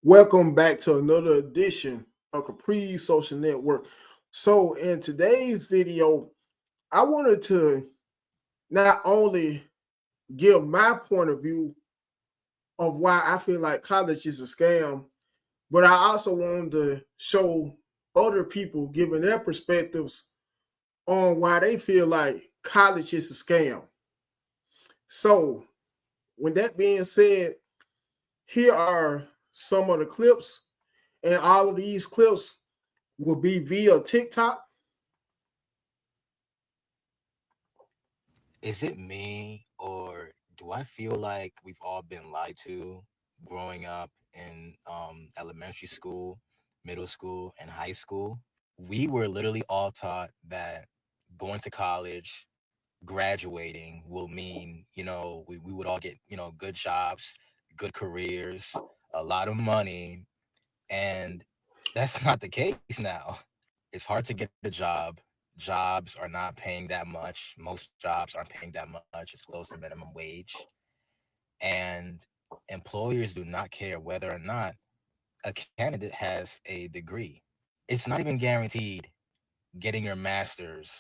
Welcome back to another edition of Capri Social Network. So, in today's video, I wanted to not only give my point of view of why I feel like college is a scam, but I also wanted to show other people giving their perspectives on why they feel like college is a scam. So, with that being said, here are some of the clips, and all of these clips will be via TikTok. Is it me or do I feel like we've all been lied to growing up in elementary school, middle school, and high school? We were literally all taught that going to college, graduating will mean, we would all get, good jobs, good careers, a lot of money. And that's not the case now. It's hard to get a job. Jobs are not paying that much. Most jobs aren't paying that much. It's close to minimum wage. And employers do not care whether or not a candidate has a degree. It's not even guaranteed getting your master's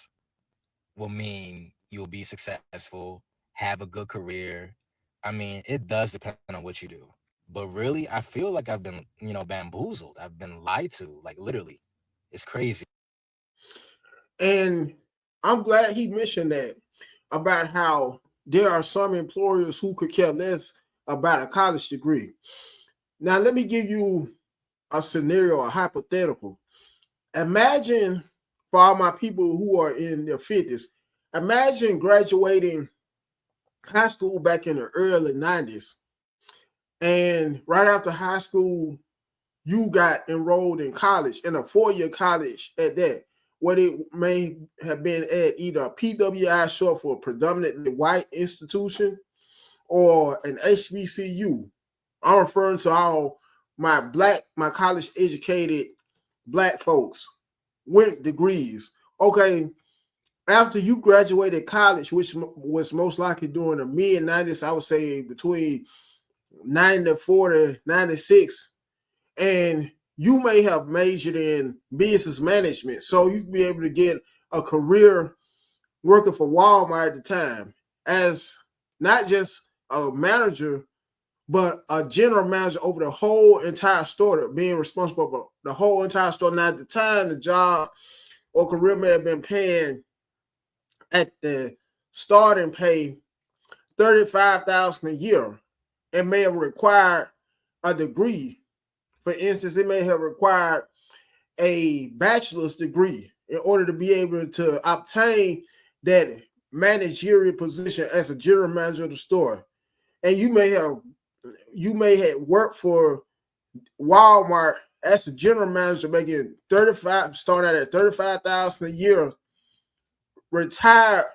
will mean you'll be successful, have a good career. I mean, it does depend on what you do. But really, I feel like I've been, bamboozled. I've been lied to, like literally. It's crazy. And I'm glad he mentioned that about how there are some employers who could care less about a college degree. Now, let me give you a scenario, a hypothetical. Imagine for all my people who are in their 50s, imagine graduating high school back in the early 90s. And right after high school, you got enrolled in college, in a 4-year college at that. What it may have been at either a PWI, short for a predominantly white institution, or an HBCU. I'm referring to all my college educated black folks with degrees. Okay, after you graduated college, which was most likely during the mid 90s, I would say between 94 to 96, and you may have majored in business management, so you can be able to get a career working for Walmart at the time as not just a manager, but a general manager over the whole entire store, being responsible for the whole entire store. Now, at the time, the job or career may have been paying at the starting pay 35,000 a year, and may have required a degree. For instance, it may have required a bachelor's degree in order to be able to obtain that managerial position as a general manager of the store. And you may have worked for Walmart as a general manager, making 35, starting out at 35,000 a year, retired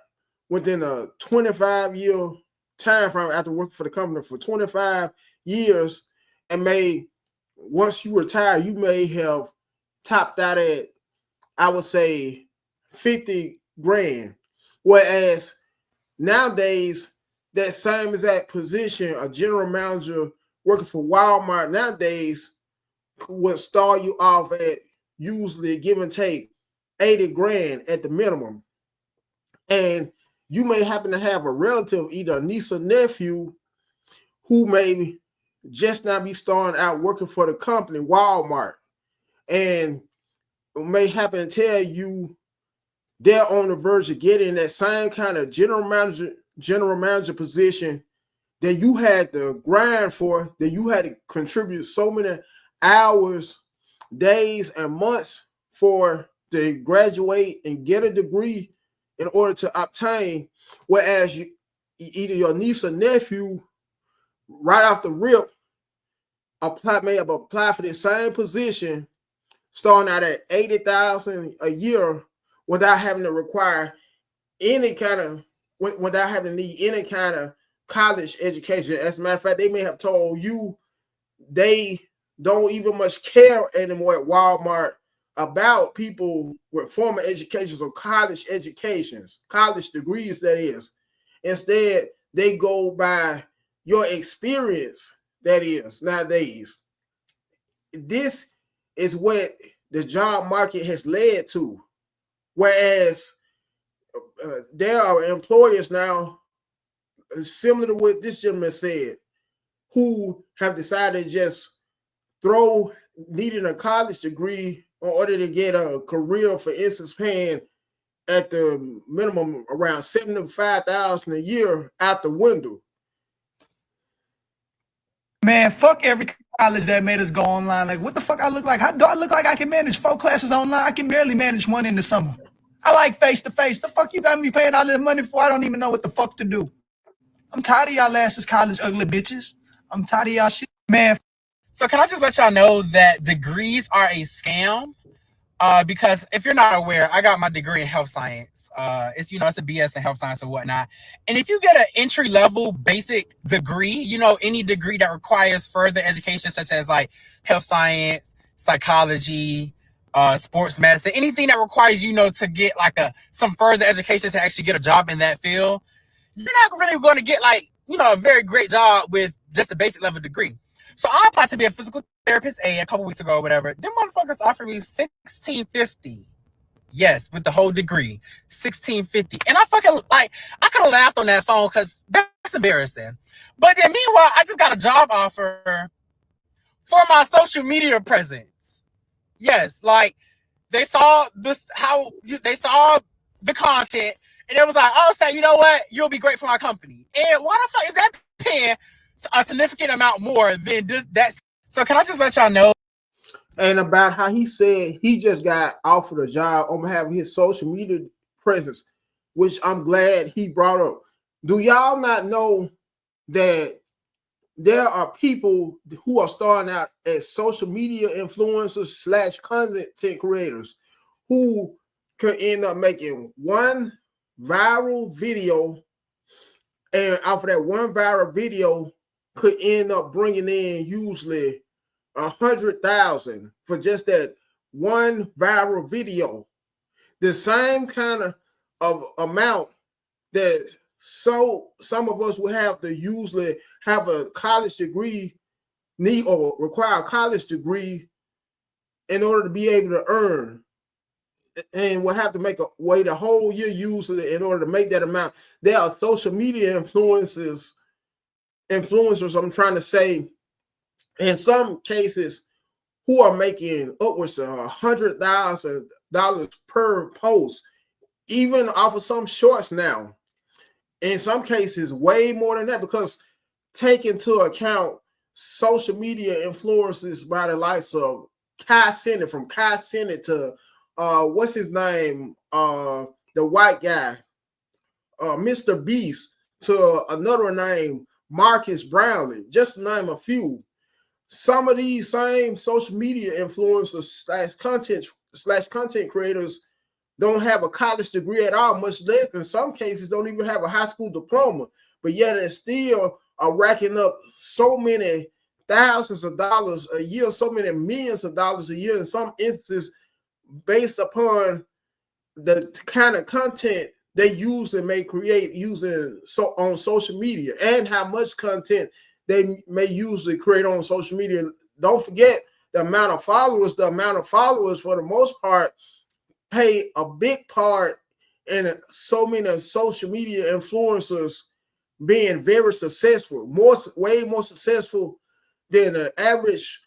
within a 25-year time frame after working for the company for 25 years, and may once you retire, you may have topped out at, I would say, 50 grand. Whereas nowadays, that same exact position, a general manager working for Walmart nowadays, would start you off at usually give and take 80 grand at the minimum. And you may happen to have a relative, either a niece or nephew, who may just not be starting out working for the company, Walmart, and may happen to tell you they're on the verge of getting that same kind of general manager position that you had to grind for, that you had to contribute so many hours, days, and months for to graduate and get a degree in order to obtain. Whereas either your niece or nephew, right off the rip, may have applied for the same position, starting out at 80,000 a year, without having to require any kind of without having to need any kind of college education. As a matter of fact, they may have told you they don't even much care anymore at Walmart about people with formal educations or college educations, college degrees, that is. Instead, they go by your experience, that is, nowadays. this is what the job market has led to. Whereas there are employers now, similar to what this gentleman said, who have decided to just throw needing a college degree in order to get a career, for instance, paying at the minimum around $75,000 a year out the window. Man, fuck every college that made us go online. Like, what the fuck I look like? How do I look like I can manage 4 classes online? I can barely manage one in the summer. I like face-to-face. The fuck you got me paying all this money for? I don't even know what the fuck to do. I'm tired of y'all asses college ugly bitches. I'm tired of y'all shit. Man. So can I just let y'all know that degrees are a scam? Because if you're not aware, I got my degree in health science. It's a BS in health science or whatnot. And if you get an entry level basic degree, any degree that requires further education, such as like health science, psychology, sports medicine, anything that requires, to get like some further education to actually get a job in that field, you're not really going to get a very great job with just a basic level degree. So I applied to be a physical therapist a couple weeks ago or whatever. Them motherfuckers offered me $1,650. Yes, with the whole degree, $1,650. And I could have laughed on that phone because that's embarrassing. But then meanwhile, I just got a job offer for my social media presence. Yes, they saw they saw the content and it was like, oh, say, you know what? You'll be great for my company. And why the fuck is that paying a significant amount more than that? So can I just let y'all know? And about how he said he just got offered a job on behalf of his social media presence, which I'm glad he brought up. Do y'all not know that there are people who are starting out as social media influencers / content creators who could end up making one viral video, and off of that one viral video could end up bringing in usually 100,000 for just that one viral video. The same kind of amount that some of us would have to usually have a college degree, need or require a college degree in order to be able to earn, and we'll have to wait a whole year usually in order to make that amount. There are social media influencers, I'm trying to say, in some cases, who are making upwards of $100,000 per post, even off of some shorts now. In some cases, way more than that, because take into account social media influences by the likes of Kai Cenat, from Kai Cenat to what's his name, the white guy, Mr. Beast, to another name, Marcus Brownlee, just to name a few. Some of these same social media influencers / content creators don't have a college degree at all, much less in some cases don't even have a high school diploma, but yet they still are racking up so many thousands of dollars a year, so many millions of dollars a year in some instances, based upon the kind of content they use and may create on social media, and how much content they may usually create on social media. Don't forget the amount of followers. The amount of followers, for the most part, play a big part in so many social media influencers being very successful, way more successful than an average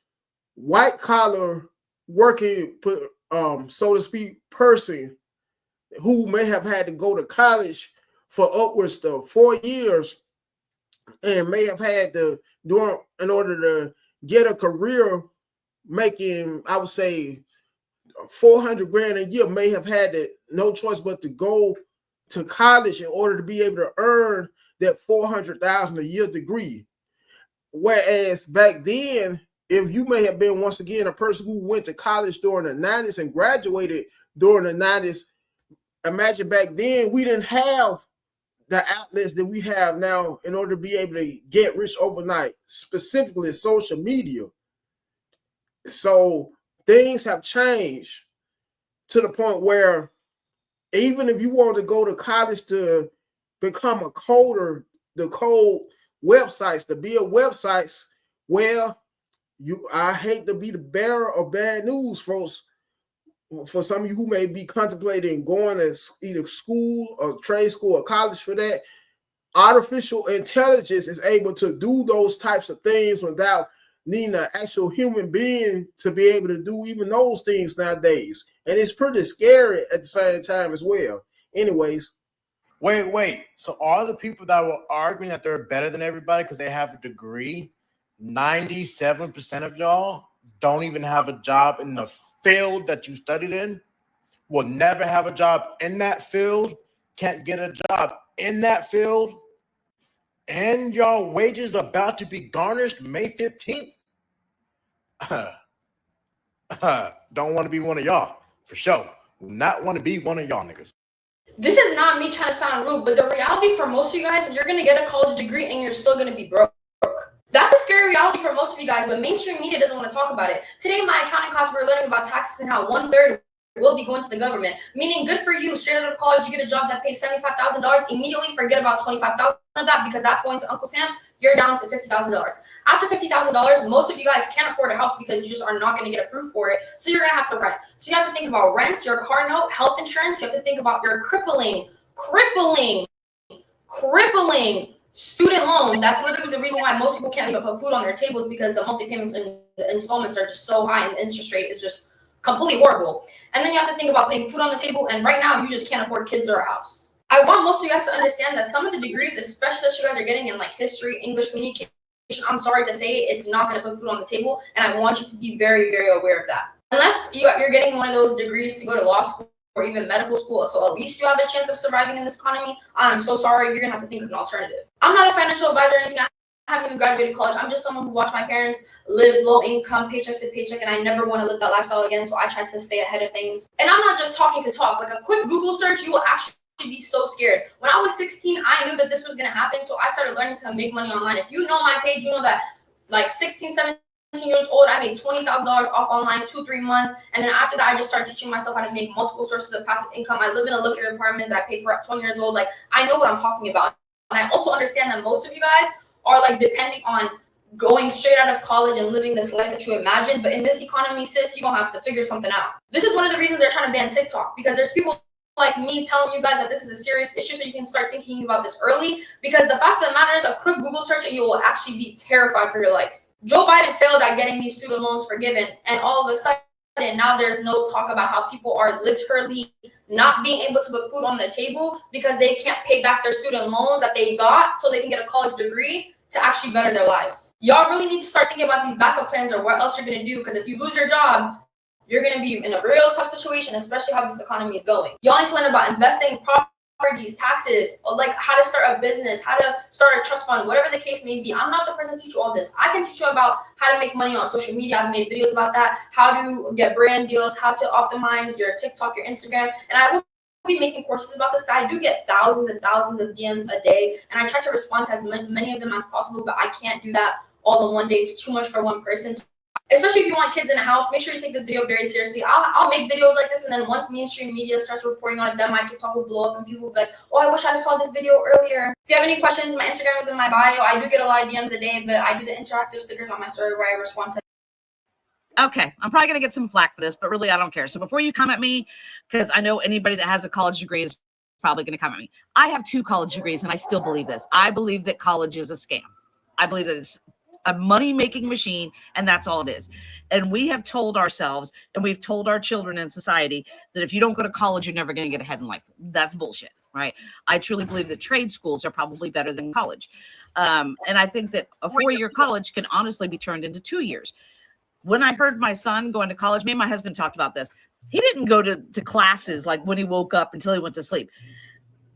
white collar working, so to speak, person who may have had to go to college for upwards of 4 years and may have had to do in order to get a career making, I would say, $400,000 a year, may have had no choice but to go to college in order to be able to earn that $400,000 a year degree. Whereas back then, if you may have been, once again, a person who went to college during the 90s and graduated during the 90s, imagine back then we didn't have the outlets that we have now in order to be able to get rich overnight, specifically social media. So things have changed to the point where even if you want to go to college to become a coder, to code websites, to build websites, well, I hate to be the bearer of bad news, folks. For some of you who may be contemplating going to either school or trade school or college for that, artificial intelligence is able to do those types of things without needing an actual human being to be able to do even those things nowadays. And it's pretty scary at the same time as well. Anyways. Wait. So all the people that were arguing that they're better than everybody because they have a degree, 97% of y'all don't even have a job in the field that you studied in, will never have a job in that field, can't get a job in that field, and y'all wages about to be garnished May 15th. Don't want to be one of y'all, for sure. Will not want to be one of y'all niggas. This is not me trying to sound rude, but the reality for most of you guys is you're going to get a college degree and you're still going to be broke. That's a scary reality for most of you guys, but mainstream media doesn't want to talk about it. Today in my accounting class, we were learning about taxes and how 1/3 will be going to the government, meaning good for you. Straight out of college, you get a job that pays $75,000. Immediately forget about $25,000 of that because that's going to Uncle Sam. You're down to $50,000. After $50,000, most of you guys can't afford a house because you just are not going to get approved for it. So you're going to have to rent. So you have to think about rent, your car note, health insurance. You have to think about your crippling student loan. That's literally the reason why most people can't even put food on their tables, because the monthly payments and the installments are just so high and the interest rate is just completely horrible. And then you have to think about putting food on the table. And right now you just can't afford kids or a house. I want most of you guys to understand that some of the degrees, especially that you guys are getting in like history, English, communication, I'm sorry to say it's not going to put food on the table. And I want you to be very, very aware of that. Unless you're getting one of those degrees to go to law school or even medical school, so at least you have a chance of surviving in this economy, I'm so sorry, you're gonna have to think of an alternative. I'm not a financial advisor or anything. I haven't even graduated college. I'm just someone who watched my parents live low income, paycheck to paycheck, and I never want to live that lifestyle again, so I tried to stay ahead of things. And I'm not just talking to talk. Like a quick Google search, you will actually be so scared. When I was 16, I knew that this was gonna happen, so I started learning to make money online. If you know my page, you know that like 16, 17 years old, I made $20,000 off online 2-3 months, and then after that I just started teaching myself how to make multiple sources of passive income. I live in a luxury apartment that I paid for at 20 years old. Like, I know what I'm talking about. And I also understand that most of you guys are like depending on going straight out of college and living this life that you imagine, but in this economy, sis, you're gonna have to figure something out. This is one of the reasons they're trying to ban TikTok, because there's people like me telling you guys that this is a serious issue, so you can start thinking about this early, because the fact of the matter is a quick Google search and you will actually be terrified for your life. Joe Biden failed at getting these student loans forgiven, and all of a sudden now there's no talk about how people are literally not being able to put food on the table because they can't pay back their student loans that they got so they can get a college degree to actually better their lives. Y'all really need to start thinking about these backup plans or what else you're going to do, because if you lose your job, you're going to be in a real tough situation, especially how this economy is going. Y'all need to learn about investing properties, taxes, like how to start a business, how to start a trust fund, whatever the case may be. I'm not the person to teach you all this. I can teach you about how to make money on social media. I've made videos about that, how to get brand deals, how to optimize your TikTok, your Instagram, and I will be making courses about this. I do get thousands and thousands of DMs a day, and I try to respond to as many of them as possible, but I can't do that all in one day. It's too much for one person. Especially if you want kids in the house, make sure you take this video very seriously. I'll make videos like this, and then once mainstream media starts reporting on it, then my TikTok will blow up and people will be like, oh, I wish I saw this video earlier. If you have any questions, my Instagram is in my bio. I do get a lot of DMs a day, but I do the interactive stickers on my story where I respond to. Okay, I'm probably going to get some flack for this, but really I don't care. So before you come at me, because I know anybody that has a college degree is probably going to come at me. I have 2 college degrees, and I still believe this. I believe that college is a scam. I believe that it's a money-making machine, and that's all it is. And we have told ourselves, and we've told our children in society, that if you don't go to college, you're never going to get ahead in life. That's bullshit, right? I truly believe that trade schools are probably better than college. And I think that a 4-year college can honestly be turned into 2 years. When I heard my son going to college, me and my husband talked about this. He didn't go to classes like when he woke up until he went to sleep.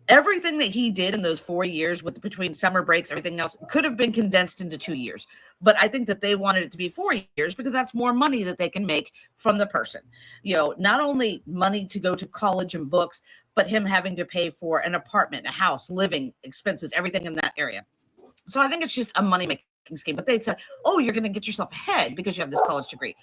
Everything that he did in those 4 years between summer breaks, everything else could have been condensed into 2 years. But I think that they wanted it to be 4 years because that's more money that they can make from the person. You know, not only money to go to college and books, but him having to pay for an apartment, a house, living expenses, everything in that area. So I think it's just a money-making scheme. But they said, oh, you're going to get yourself ahead because you have this college degree.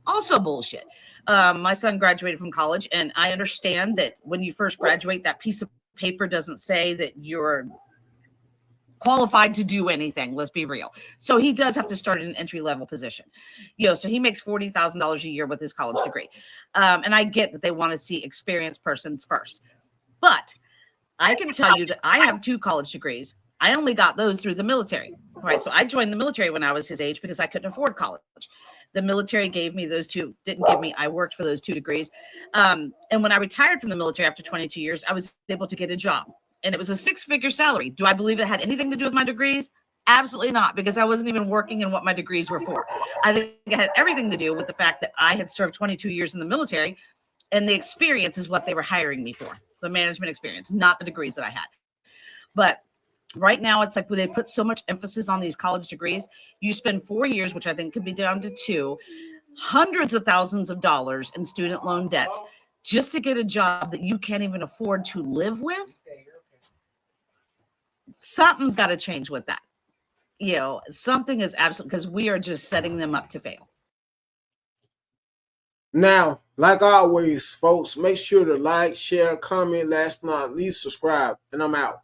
Also bullshit. My son graduated from college, and I understand that when you first graduate, that piece of paper doesn't say that you're qualified to do anything. Let's be real. So he does have to start in an entry level position. So he makes $40,000 a year with his college degree. And I get that they want to see experienced persons first. But I can tell you that I have 2 college degrees. I only got those through the military. Right. So I joined the military when I was his age because I couldn't afford college. The military gave me those 2, didn't give me, I worked for those 2 degrees. And when I retired from the military after 22 years, I was able to get a job. And it was a 6-figure salary. Do I believe it had anything to do with my degrees? Absolutely not, because I wasn't even working in what my degrees were for. I think it had everything to do with the fact that I had served 22 years in the military, and the experience is what they were hiring me for, the management experience, not the degrees that I had. But right now, it's like when they put so much emphasis on these college degrees, you spend 4 years, which I think could be down to 2, hundreds of thousands of dollars in student loan debts just to get a job that you can't even afford to live with. Something's got to change with that. Something is absolute, because we are just setting them up to fail. Now, like always, folks, make sure to like, share, comment, last but not least, subscribe, and I'm out.